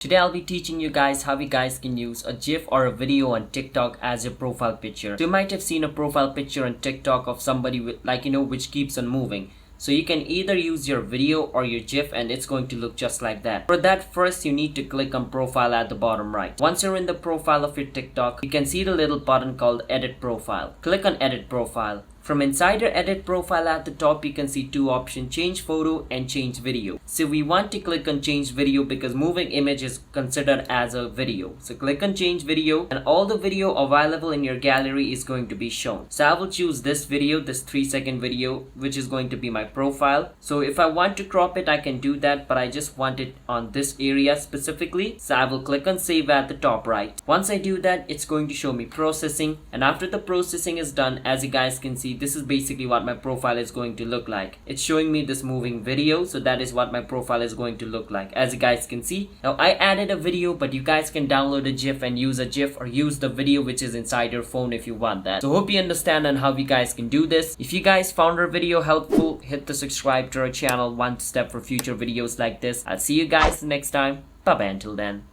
Today I'll be teaching you guys how you guys can use a GIF or a video on TikTok as your profile picture. So you might have seen a profile picture on TikTok of somebody with, which keeps on moving. So you can either use your video or your GIF and it's going to look just like that. For that, first you need to click on profile at the bottom right. Once you're in the profile of your TikTok, you can see the little button called edit profile. Click on edit profile. From inside your edit profile at the top, you can see two options, change photo and change video. So we want to click on change video because moving image is considered as a video. So click on change video and all the video available in your gallery is going to be shown. So I will choose this video, this 3-second video, which is going to be my profile. So if I want to crop it, I can do that, but I just want it on this area specifically. So I will click on save at the top right. Once I do that, it's going to show me processing, and after the processing is done, as you guys can see, this is basically what my profile is going to look like. It's showing me this moving video, so that is what my profile is going to look like, as you guys can see. Now I added a video, but you guys can download a GIF and use a GIF or use the video which is inside your phone if you want that. So hope you understand on how you guys can do this. If you guys found our video helpful, hit the subscribe to our channel, one step for future videos like this. I'll see you guys next time. Bye bye until then.